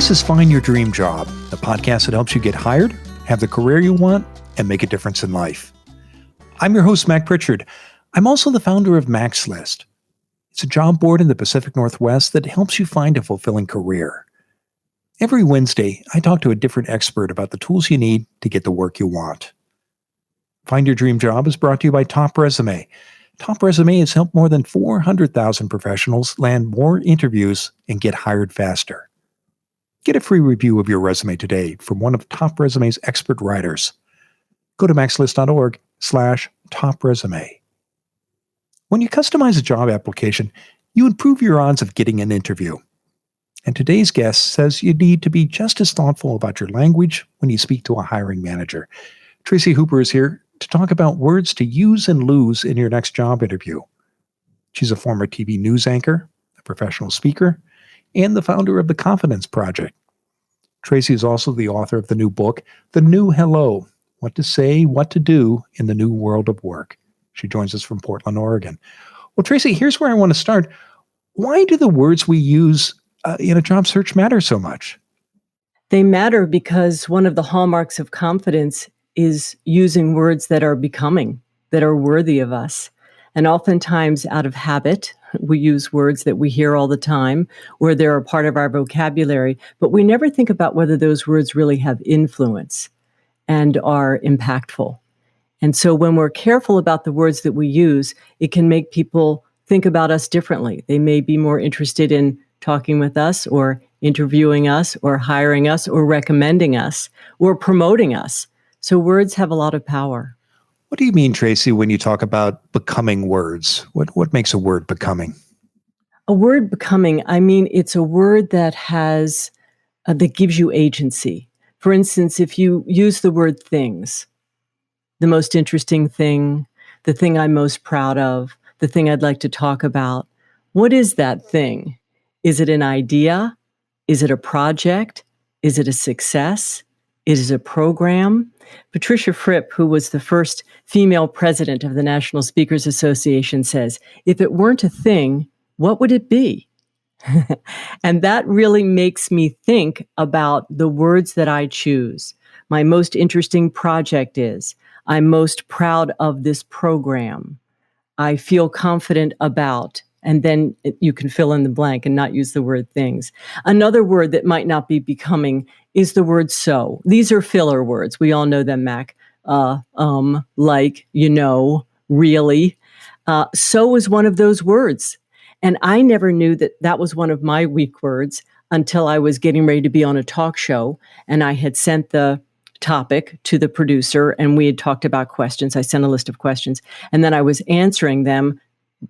This is Find Your Dream Job, the podcast that helps you get hired, have the career you want, and make a difference in life. I'm your host, Mac Pritchard. I'm also the founder of Mac's List. It's a job board in the Pacific Northwest that helps you find a fulfilling career. Every Wednesday, I talk to a different expert about the tools you need to get the work you want. Find Your Dream Job is brought to you by Top Resume. Top Resume has helped more than 400,000 professionals land more interviews and get hired faster. Get a free review of your resume today from one of Top Resume's expert writers. Go to maxlist.org/topresume. When you customize a job application, you improve your odds of getting an interview. And today's guest says you need to be just as thoughtful about your language when you speak to a hiring manager. Tracy Hooper is here to talk about words to use and lose in your next job interview. She's a former TV news anchor, a professional speaker, and the founder of the Confidence Project. Tracy is also the author of the new book, The New Hello: What to Say, What to Do in the New World of Work. She joins us from Portland, Oregon. Well, Tracy, here's where I want to start. Why do the words we use in a job search matter so much? They matter because one of the hallmarks of confidence is using words that are becoming, that are worthy of us. And oftentimes out of habit, we use words that we hear all the time or they're a part of our vocabulary, but we never think about whether those words really have influence and are impactful. And so when we're careful about the words that we use, it can make people think about us differently. They may be more interested in talking with us or interviewing us or hiring us or recommending us or promoting us. So words have a lot of power. What do you mean, Tracy, when you talk about becoming words? What makes a word becoming? A word becoming, I mean, it's a word that has, that gives you agency. For instance, if you use the word things, the most interesting thing, the thing I'm most proud of, the thing I'd like to talk about, what is that thing? Is it an idea? Is it a project? Is it a success? Is it a program? Patricia Fripp, who was the first female president of the National Speakers Association, says, if it weren't a thing, what would it be? And that really makes me think about the words that I choose. My most interesting project is, I'm most proud of this program. I feel confident about, and then you can fill in the blank and not use the word things. Another word that might not be becoming is the word so. These are filler words. We all know them, Mac. Like, you know, really. So is one of those words. And I never knew that that was one of my weak words until I was getting ready to be on a talk show. And I had sent the topic to the producer and we had talked about questions. I sent a list of questions and then I was answering them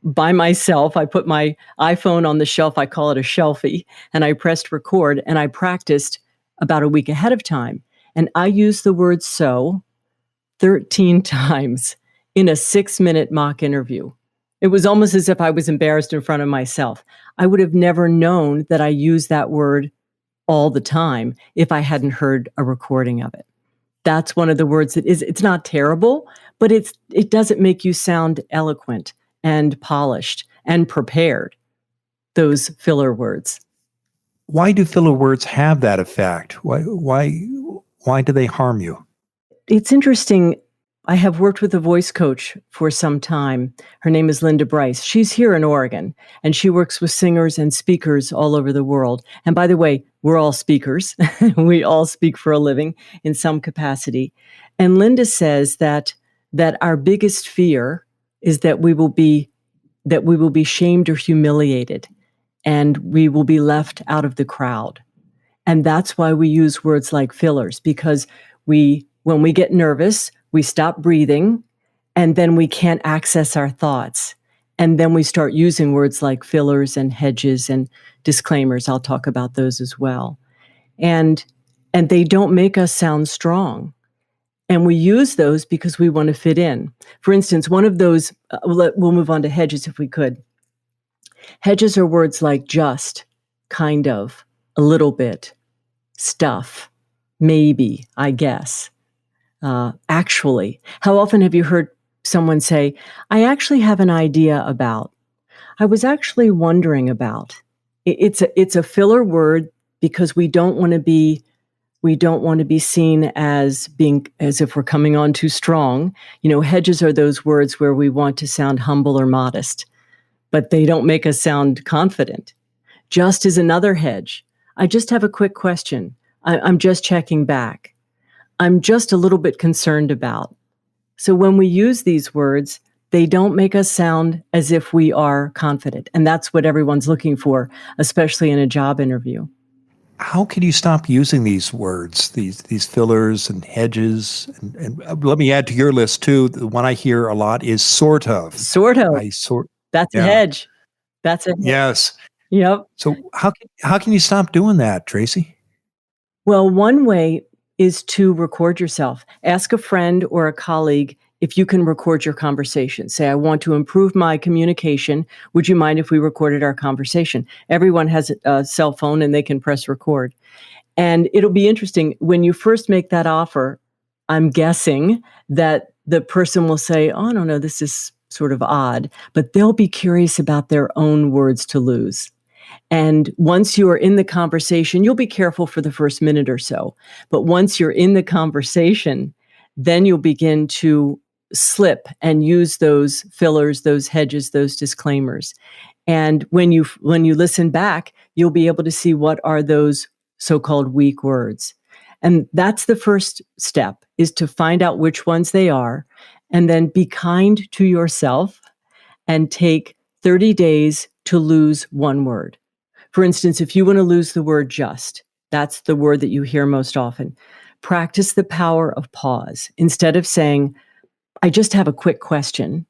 by myself. I put my iPhone on the shelf. I call it a shelfie. And I pressed record and I practiced about a week ahead of time. And I used the word so 13 times in a 6-minute mock interview. It was almost as if I was embarrassed in front of myself. I would have never known that I used that word all the time if I hadn't heard a recording of it. That's one of the words that is, it's not terrible, but it doesn't make you sound eloquent and polished and prepared, those filler words. Why do filler words have that effect? Why do they harm you? It's interesting. I have worked with a voice coach for some time. Her name is Linda Bryce. She's here in Oregon, and she works with singers and speakers all over the world. And by the way, we're all speakers. We all speak for a living in some capacity. And Linda says that our biggest fear is that we will be shamed or humiliated, and we will be left out of the crowd. And that's why we use words like fillers, because when we get nervous, we stop breathing, and then we can't access our thoughts. And then we start using words like fillers and hedges and disclaimers. I'll talk about those as well. And they don't make us sound strong. And we use those because we want to fit in. For instance, one of those, we'll move on to hedges if we could. Hedges are words like just, kind of, a little bit, stuff, maybe, I guess. Actually, how often have you heard someone say, I actually have an idea about, I was actually wondering about. It's a filler word because we don't want to be seen as if we're coming on too strong. Hedges are those words where we want to sound humble or modest, but they don't make us sound confident. Just is another hedge. I just have a quick question. I'm just checking back. I'm just a little bit concerned about. So when we use these words, they don't make us sound as if we are confident. And that's what everyone's looking for, especially in a job interview. How can you stop using these words, these fillers and hedges? And let me add to your list too. The one I hear a lot is sort of. Sort of. That's a Yeah. hedge. That's a hedge. Yes. Yep. So how can you stop doing that, Tracy? Well, one way is to record yourself. Ask a friend or a colleague if you can record your conversation. Say, I want to improve my communication. Would you mind if we recorded our conversation? Everyone has a cell phone and they can press record. And it'll be interesting. When you first make that offer, I'm guessing that the person will say, oh, no, this is sort of odd. But they'll be curious about their own words to lose. And once you are in the conversation, you'll be careful for the first minute or so. But once you're in the conversation, then you'll begin to slip and use those fillers, those hedges, those disclaimers. And when you listen back, you'll be able to see what are those so-called weak words. And that's the first step, is to find out which ones they are, and then be kind to yourself and take 30 days to lose one word. For instance, if you want to lose the word just, that's the word that you hear most often. Practice the power of pause. Instead of saying, I just have a quick question,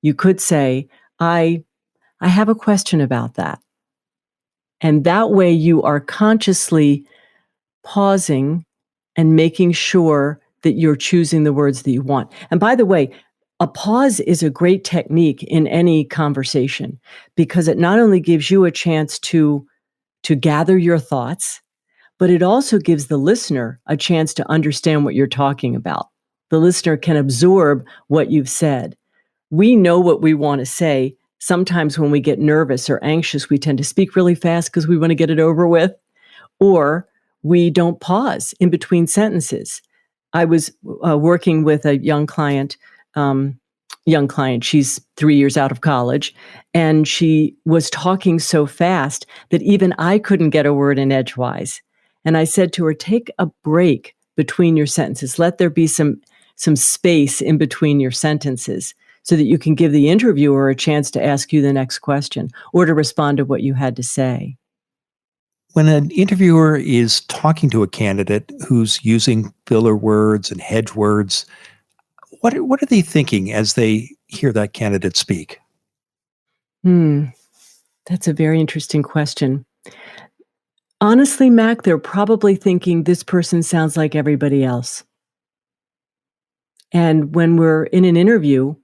you could say, I have a question about that. And that way you are consciously pausing and making sure that you're choosing the words that you want. And by the way, a pause is a great technique in any conversation, because it not only gives you a chance to gather your thoughts, but it also gives the listener a chance to understand what you're talking about. The listener can absorb what you've said. We know what we want to say. Sometimes when we get nervous or anxious, we tend to speak really fast because we want to get it over with, or we don't pause in between sentences. I was working with a young client. She's 3 years out of college, and she was talking so fast that even I couldn't get a word in edgewise. And I said to her, take a break between your sentences. Let there be some space in between your sentences so that you can give the interviewer a chance to ask you the next question or to respond to what you had to say. When an interviewer is talking to a candidate who's using filler words and hedge words, what are they thinking as they hear that candidate speak? That's a very interesting question. Honestly, Mac, they're probably thinking this person sounds like everybody else. And when we're in an interview,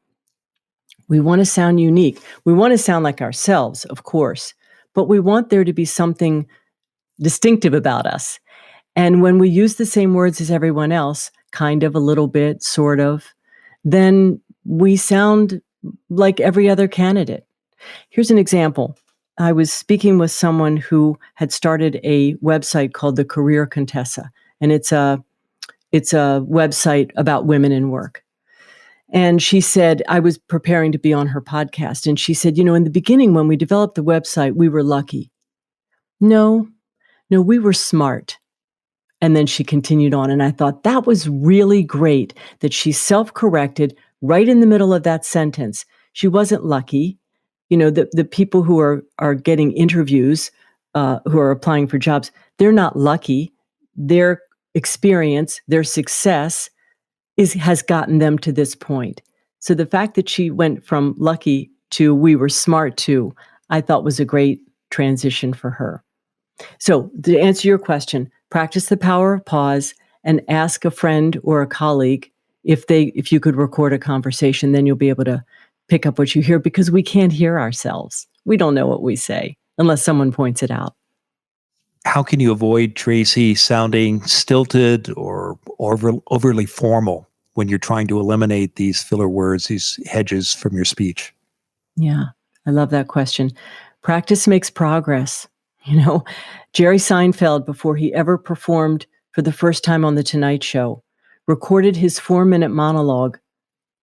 we want to sound unique. We want to sound like ourselves, of course, but we want there to be something distinctive about us. And when we use the same words as everyone else, kind of, a little bit, sort of, then we sound like every other candidate. Here's an example. I was speaking with someone who had started a website called The Career Contessa, and it's a website about women in work. And she said, I was preparing to be on her podcast, and she said, in the beginning when we developed the website, we were lucky. No, we were smart. And then she continued on, and I thought that was really great that she self-corrected right in the middle of that sentence. She wasn't lucky. The people who are getting interviews, who are applying for jobs, they're not lucky. Their experience, their success has gotten them to this point. So the fact that she went from lucky to we were smart to, I thought was a great transition for her. So to answer your question, practice the power of pause and ask a friend or a colleague if you could record a conversation. Then you'll be able to pick up what you hear, because we can't hear ourselves. We don't know what we say unless someone points it out. How can you avoid, Tracy, sounding stilted or overly formal when you're trying to eliminate these filler words, these hedges from your speech? Yeah, I love that question. Practice makes progress. Jerry Seinfeld, before he ever performed for the first time on The Tonight Show, recorded his 4-minute monologue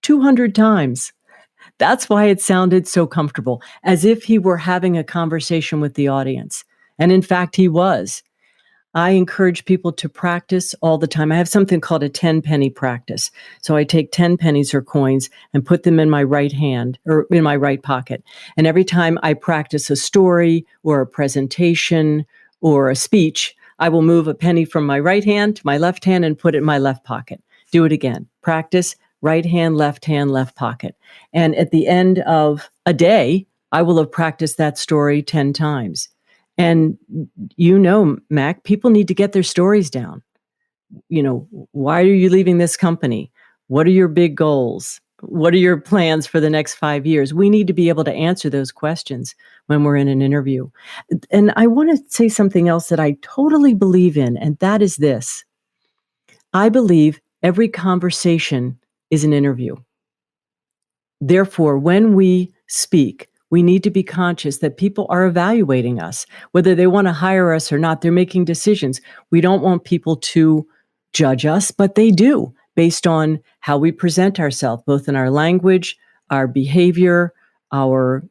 200 times. That's why it sounded so comfortable, as if he were having a conversation with the audience. And in fact, he was. I encourage people to practice all the time. I have something called a 10-penny practice. So I take 10 pennies or coins and put them in my right hand or in my right pocket. And every time I practice a story or a presentation or a speech, I will move a penny from my right hand to my left hand and put it in my left pocket. Do it again. Practice right hand, left pocket. And at the end of a day, I will have practiced that story 10 times. And Mac, people need to get their stories down. Why are you leaving this company? What are your big goals? What are your plans for the next 5 years? We need to be able to answer those questions when we're in an interview. And I want to say something else that I totally believe in, and that is this. I believe every conversation is an interview. Therefore, when we speak, we need to be conscious that people are evaluating us, whether they want to hire us or not. They're making decisions. We don't want people to judge us, but they do, based on how we present ourselves, both in our language, our behavior, our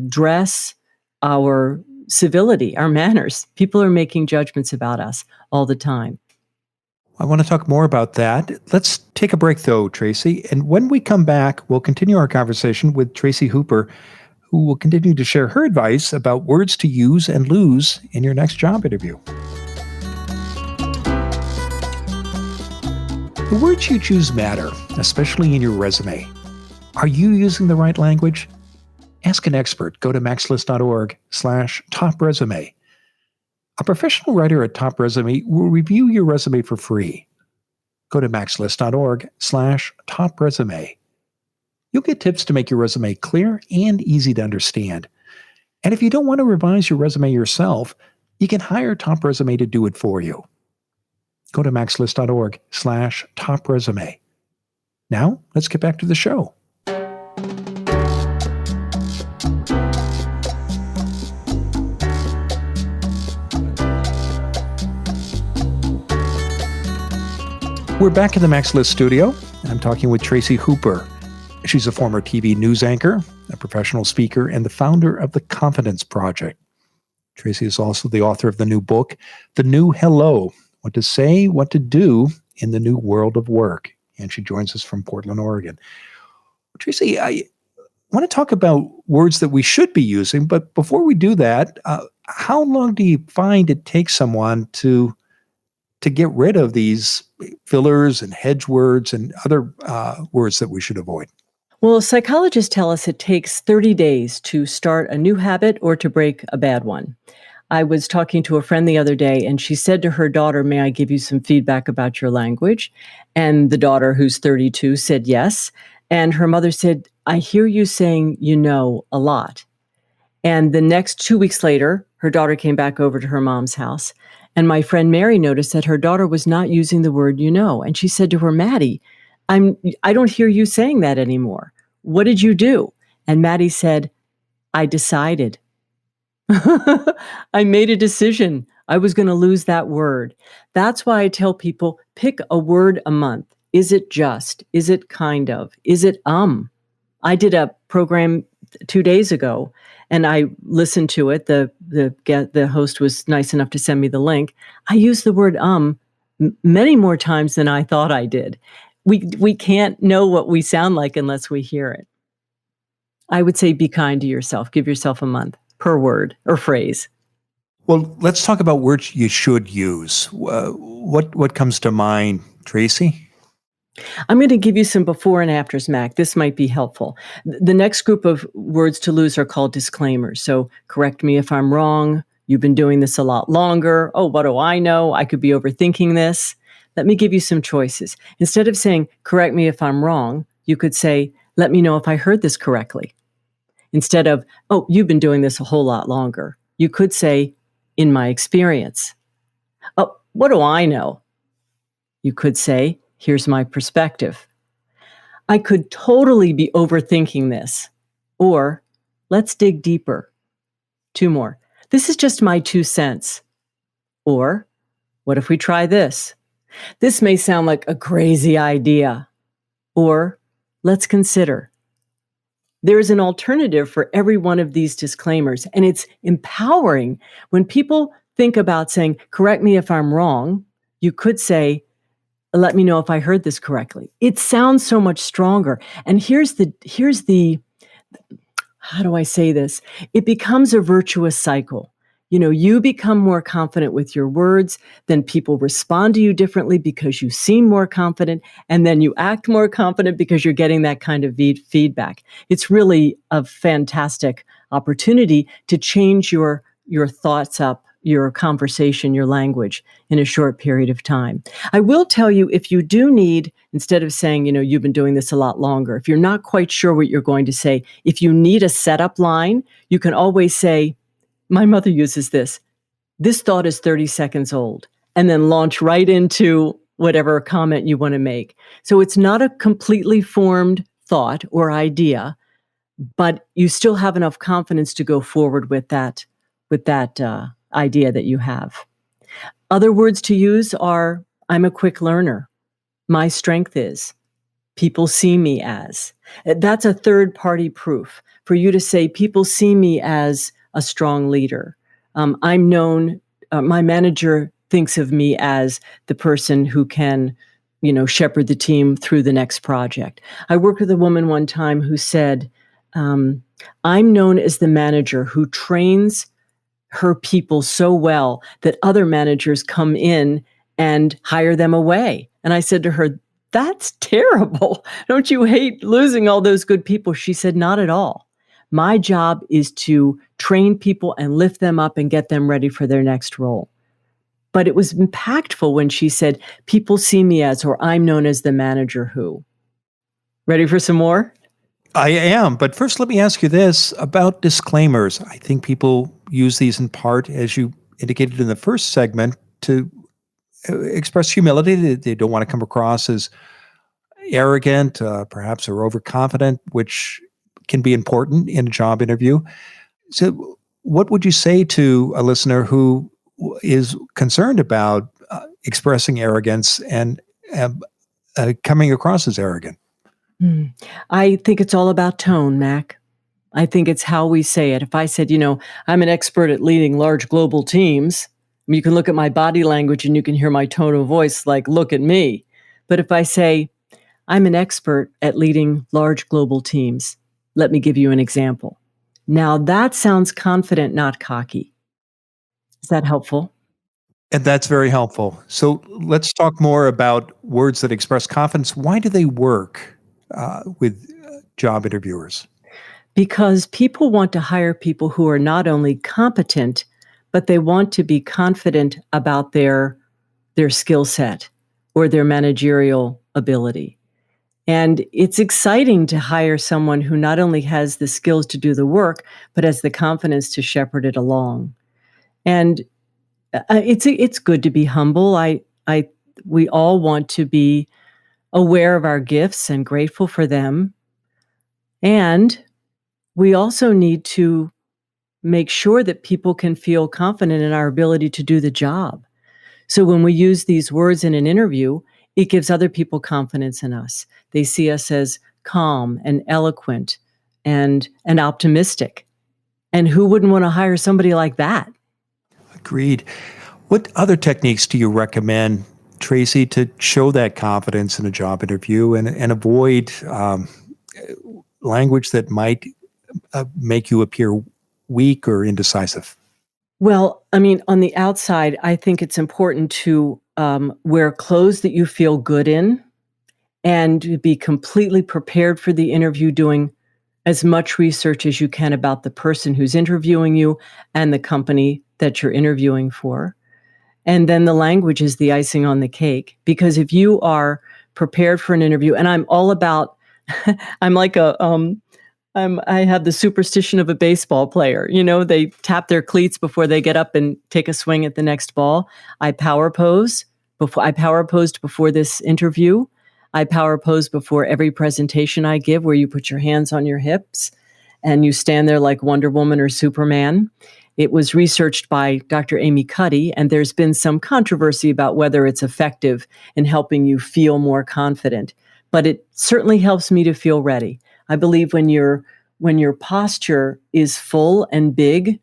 dress, our civility, our manners. People are making judgments about us all the time. I want to talk more about that. Let's take a break, though, Tracy. And when we come back, we'll continue our conversation with Tracy Hooper, who will continue to share her advice about words to use and lose in your next job interview. The words you choose matter, especially in your resume. Are you using the right language? Ask an expert. Go to maxlist.org/top-resume. A professional writer at Top Resume will review your resume for free. Go to maxlist.org/top-resume. You'll get tips to make your resume clear and easy to understand. And if you don't want to revise your resume yourself, you can hire Top Resume to do it for you. Go to maxlist.org/top-resume. Now, let's get back to the show. We're back in the Max List studio. I'm talking with Tracy Hooper. She's a former TV news anchor, a professional speaker, and the founder of the Confidence Project. Tracy is also the author of the new book, The New Hello, What to Say, What to Do in the New World of Work. And she joins us from Portland, Oregon. Tracy, I want to talk about words that we should be using, but before we do that, how long do you find it takes someone to get rid of these fillers and hedge words and other words that we should avoid? Well, psychologists tell us it takes 30 days to start a new habit or to break a bad one. I was talking to a friend the other day, and she said to her daughter, "May I give you some feedback about your language?" And the daughter, who's 32, said yes. And her mother said, "I hear you saying a lot." And the next 2 weeks later, her daughter came back over to her mom's house. And my friend Mary noticed that her daughter was not using the word And she said to her, "Maddie, I don't hear you saying that anymore. What did you do?" And Maddie said, "I decided." I made a decision. I was going to lose that word. That's why I tell people, pick a word a month. Is it just? Is it kind of? Is it I did a program 2 days ago, and I listened to it. The host was nice enough to send me the link. I used the word many more times than I thought I did. We can't know what we sound like unless we hear it. I would say be kind to yourself. Give yourself a month per word or phrase. Well, let's talk about words you should use. What comes to mind, Tracy? I'm going to give you some before and afters, Mac. This might be helpful. The next group of words to lose are called disclaimers. So correct me if I'm wrong. You've been doing this a lot longer. Oh, what do I know? I could be overthinking this. Let me give you some choices. Instead of saying, correct me if I'm wrong, you could say, let me know if I heard this correctly. Instead of, oh, you've been doing this a whole lot longer, you could say, in my experience. Oh, what do I know? You could say, here's my perspective. I could totally be overthinking this. Or, let's dig deeper. 2 more. This is just my 2 cents. Or, what if we try this? This may sound like a crazy idea. Or, let's consider. There is an alternative for every one of these disclaimers, and it's empowering. When people think about saying, correct me if I'm wrong, you could say, let me know if I heard this correctly. It sounds so much stronger. And here's the, how do I say this? It becomes a virtuous cycle. You become more confident with your words, then people respond to you differently because you seem more confident, and then you act more confident because you're getting that kind of feedback. It's really a fantastic opportunity to change your thoughts up, your conversation, your language in a short period of time. I will tell you, if you do need, instead of saying, you've been doing this a lot longer, if you're not quite sure what you're going to say, if you need a setup line, you can always say, my mother uses this. This thought is 30 seconds old, and then launch right into whatever comment you want to make. So it's not a completely formed thought or idea, but you still have enough confidence to go forward with that idea that you have. Other words to use are, I'm a quick learner. My strength is. People see me as. That's a third-party proof for you to say, people see me as a strong leader. I'm known, my manager thinks of me as the person who can, shepherd the team through the next project. I worked with a woman one time who said, I'm known as the manager who trains her people so well that other managers come in and hire them away. And I said to her, that's terrible. Don't you hate losing all those good people? She said, not at all. My job is to train people and lift them up and get them ready for their next role. But it was impactful when she said, people see me as, or I'm known as the manager who. Ready for some more? I am, but first let me ask you this about disclaimers. I think people use these in part, as you indicated in the first segment, to express humility. They don't want to come across as arrogant, perhaps, or overconfident, which can be important in a job interview. So what would you say to a listener who is concerned about expressing arrogance and coming across as arrogant? I think it's all about tone, Mac. I think it's how we say it. If I said, I'm an expert at leading large global teams, you can look at my body language and you can hear my tone of voice like, look at me. But if I say, I'm an expert at leading large global teams, let me give you an example. Now that sounds confident, not cocky. Is that helpful? And that's very helpful. So let's talk more about words that express confidence. Why do they work with job interviewers? Because people want to hire people who are not only competent, but they want to be confident about their skill set or their managerial ability. And it's exciting to hire someone who not only has the skills to do the work, but has the confidence to shepherd it along. And it's good to be humble. We all want to be aware of our gifts and grateful for them. And we also need to make sure that people can feel confident in our ability to do the job. So when we use these words in an interview, it gives other people confidence in us. They see us as calm and eloquent and optimistic. And who wouldn't want to hire somebody like that? Agreed. What other techniques do you recommend, Tracy, to show that confidence in a job interview and avoid language that might make you appear weak or indecisive? Well, on the outside, I think it's important to wear clothes that you feel good in and to be completely prepared for the interview, doing as much research as you can about the person who's interviewing you and the company that you're interviewing for. And then the language is the icing on the cake, because if you are prepared for an interview, and I'm all about, I'm like I have the superstition of a baseball player. They tap their cleats before they get up and take a swing at the next ball. I power posed before this interview. I power pose before every presentation I give, where you put your hands on your hips. and you stand there like Wonder Woman or Superman. It was researched by Dr. Amy Cuddy, and there's been some controversy about whether it's effective in helping you feel more confident. But it certainly helps me to feel ready. I believe when your posture is full and big,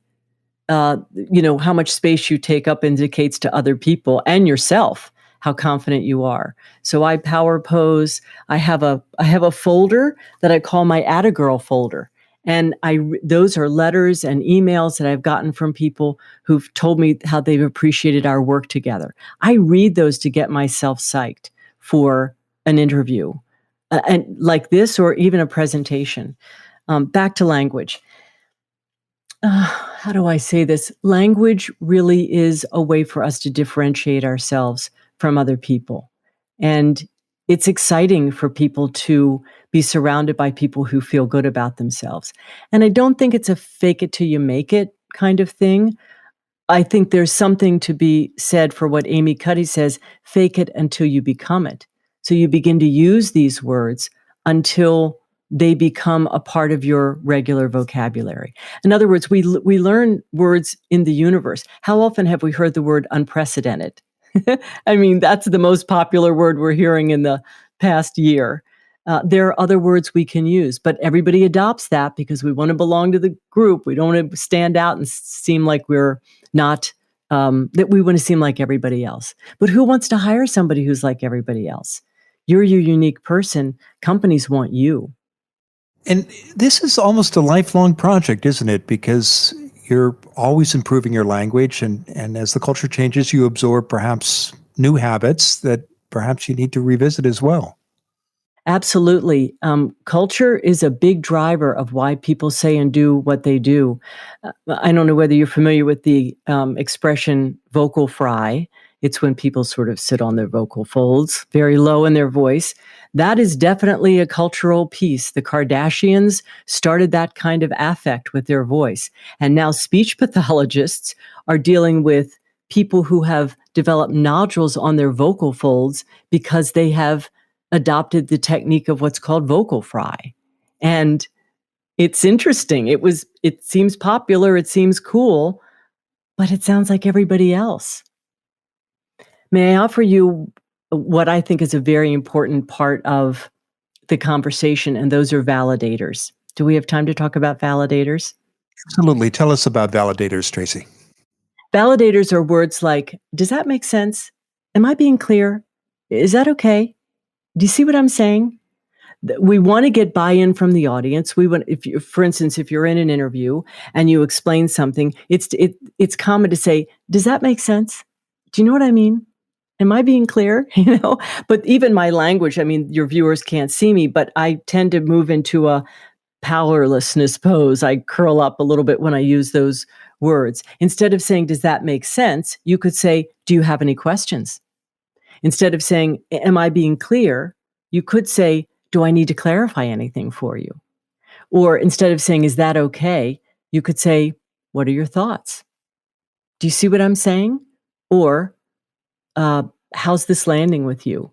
how much space you take up indicates to other people and yourself how confident you are. So I power pose. I have a folder that I call my Atta Girl folder. And those are letters and emails that I've gotten from people who've told me how they've appreciated our work together. I read those to get myself psyched for an interview, and like this, or even a presentation. Back to language. How do I say this? Language really is a way for us to differentiate ourselves from other people. And it's exciting for people to be surrounded by people who feel good about themselves. And I don't think it's a fake it till you make it kind of thing. I think there's something to be said for what Amy Cuddy says, fake it until you become it. So you begin to use these words until they become a part of your regular vocabulary. In other words, we learn words in the universe. How often have we heard the word unprecedented? I mean, that's the most popular word we're hearing in the past year. There are other words we can use, but everybody adopts that because we want to belong to the group. We don't want to stand out and seem like we're not, that we want to seem like everybody else. But who wants to hire somebody who's like everybody else? You're your unique person. Companies want you. And this is almost a lifelong project, isn't it? Because you're always improving your language, and as the culture changes, you absorb perhaps new habits that perhaps you need to revisit as well. Absolutely. Culture is a big driver of why people say and do what they do. I don't know whether you're familiar with the expression vocal fry. It's when people sort of sit on their vocal folds, very low in their voice. That is definitely a cultural piece. The Kardashians started that kind of affect with their voice. And now speech pathologists are dealing with people who have developed nodules on their vocal folds because they have adopted the technique of what's called vocal fry. And it's interesting. It seems popular, it seems cool, but it sounds like everybody else. May I offer you what I think is a very important part of the conversation, and those are validators. Do we have time to talk about validators? Absolutely. Tell us about validators, Tracy. Validators are words like, does that make sense? Am I being clear? Is that okay? Do you see what I'm saying? We want to get buy-in from the audience. We want, for instance, if you're in an interview and you explain something, it's common to say, "Does that make sense? Do you know what I mean? Am I being clear?" But even my language, I mean, your viewers can't see me, but I tend to move into a powerlessness pose. I curl up a little bit when I use those words. Instead of saying, "Does that make sense?" you could say, "Do you have any questions?" Instead of saying, "Am I being clear?" you could say, "Do I need to clarify anything for you?" Or instead of saying, "Is that okay?" you could say, "What are your thoughts?" Do you see what I'm saying? Or, "How's this landing with you?"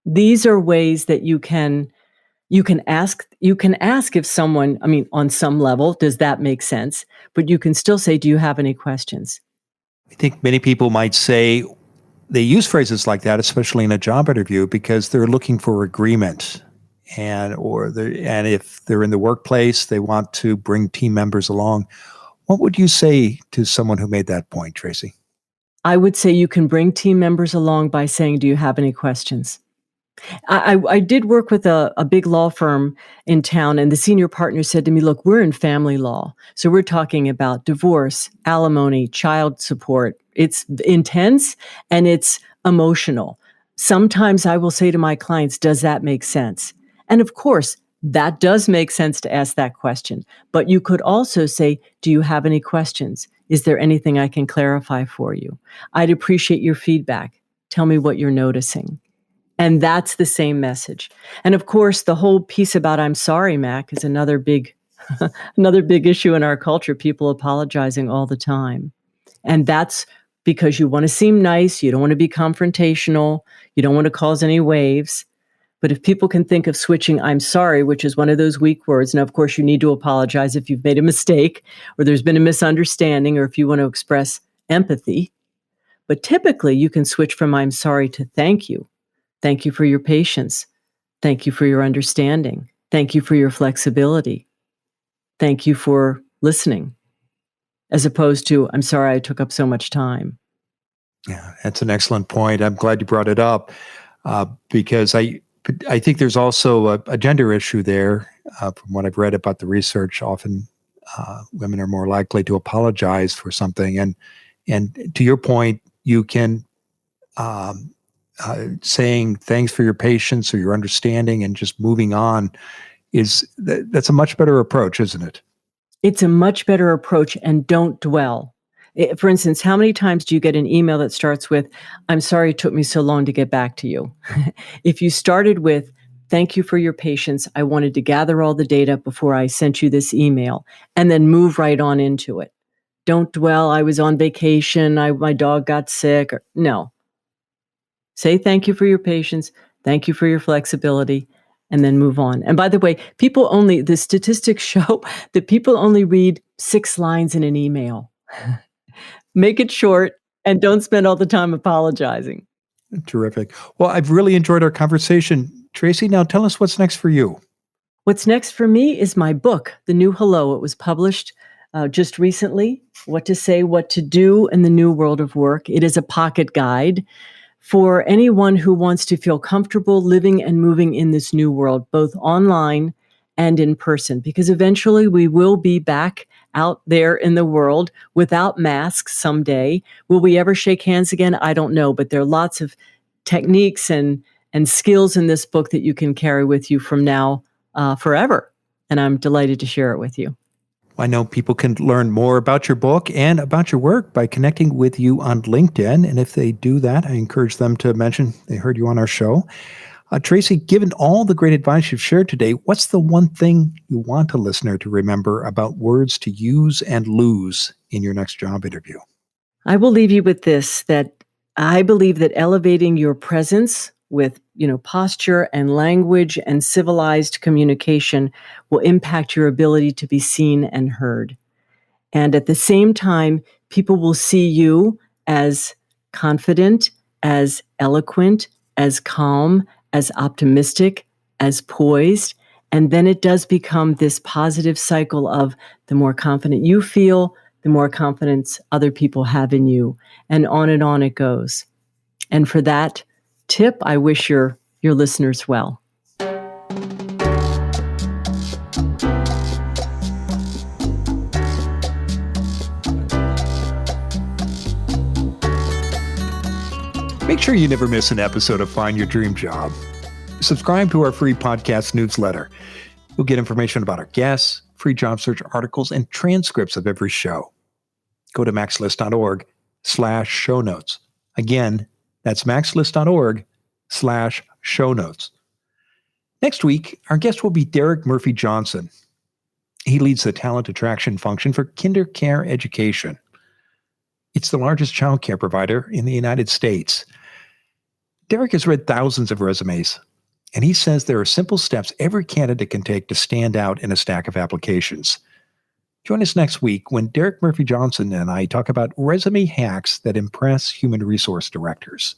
These are ways that you can ask if someone, I mean, on some level, does that make sense? But you can still say, "Do you have any questions?" I think many people might say they use phrases like that, especially in a job interview, because they're looking for agreement. And if they're in the workplace, they want to bring team members along. What would you say to someone who made that point, Tracy? I would say you can bring team members along by saying, "Do you have any questions?" I did work with a big law firm in town, and the senior partner said to me, "Look, we're in family law. So we're talking about divorce, alimony, child support. It's intense and it's emotional. Sometimes I will say to my clients, does that make sense?" And of course, that does make sense to ask that question. But you could also say, "Do you have any questions? Is there anything I can clarify for you? I'd appreciate your feedback. Tell me what you're noticing." And that's the same message. And of course, the whole piece about "I'm sorry, Mac" is another big another big issue in our culture, people apologizing all the time. And that's because you want to seem nice, you don't want to be confrontational, you don't want to cause any waves. But if people can think of switching I'm sorry, which is one of those weak words, now, of course, you need to apologize if you've made a mistake or there's been a misunderstanding or if you want to express empathy. But typically, you can switch from I'm sorry to thank you. Thank you for your patience. Thank you for your understanding. Thank you for your flexibility. Thank you for listening, as opposed to I'm sorry I took up so much time. Yeah, that's an excellent point. I'm glad you brought it up because I think there's also a gender issue there. From what I've read about the research, often women are more likely to apologize for something. And to your point, you can saying thanks for your patience or your understanding and just moving on that's a much better approach, isn't it? It's a much better approach, and don't dwell. For instance, how many times do you get an email that starts with, I'm sorry it took me so long to get back to you? If you started with, thank you for your patience, I wanted to gather all the data before I sent you this email, and then move right on into it. Don't dwell, I was on vacation, my dog got sick. No. Say thank you for your patience, thank you for your flexibility, and then move on. And by the way, the statistics show that people only read 6 lines in an email. Make it short and don't spend all the time apologizing. Terrific. Well, I've really enjoyed our conversation. Tracy, now tell us what's next for you. What's next for me is my book, The New Hello. It was published just recently, What to Say, What to Do in the New World of Work. It is a pocket guide for anyone who wants to feel comfortable living and moving in this new world, both online and in person, because eventually we will be back out there in the world without masks someday. Will we ever shake hands again? I don't know, but there are lots of techniques and skills in this book that you can carry with you from now forever. And I'm delighted to share it with you. I know people can learn more about your book and about your work by connecting with you on LinkedIn. And if they do that, I encourage them to mention they heard you on our show. Tracy, given all the great advice you've shared today, what's the one thing you want a listener to remember about words to use and lose in your next job interview? I will leave you with this, that I believe that elevating your presence with, posture and language and civilized communication will impact your ability to be seen and heard. And at the same time, people will see you as confident, as eloquent, as calm, as optimistic, as poised. And then it does become this positive cycle of the more confident you feel, the more confidence other people have in you. And on it goes. And for that tip, I wish your listeners well. Make sure you never miss an episode of Find Your Dream Job. Subscribe to our free podcast newsletter. You'll get information about our guests, free job search articles, and transcripts of every show. Go to maxlist.org/show notes. Again, that's maxlist.org/show notes. Next week, our guest will be Derek Murphy Johnson. He leads the talent attraction function for Kinder Care Education. It's the largest child care provider in the United States. Derek has read thousands of resumes, and he says there are simple steps every candidate can take to stand out in a stack of applications. Join us next week when Derek Murphy Johnson and I talk about resume hacks that impress human resource directors.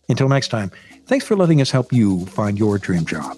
Until next time, thanks for letting us help you find your dream job.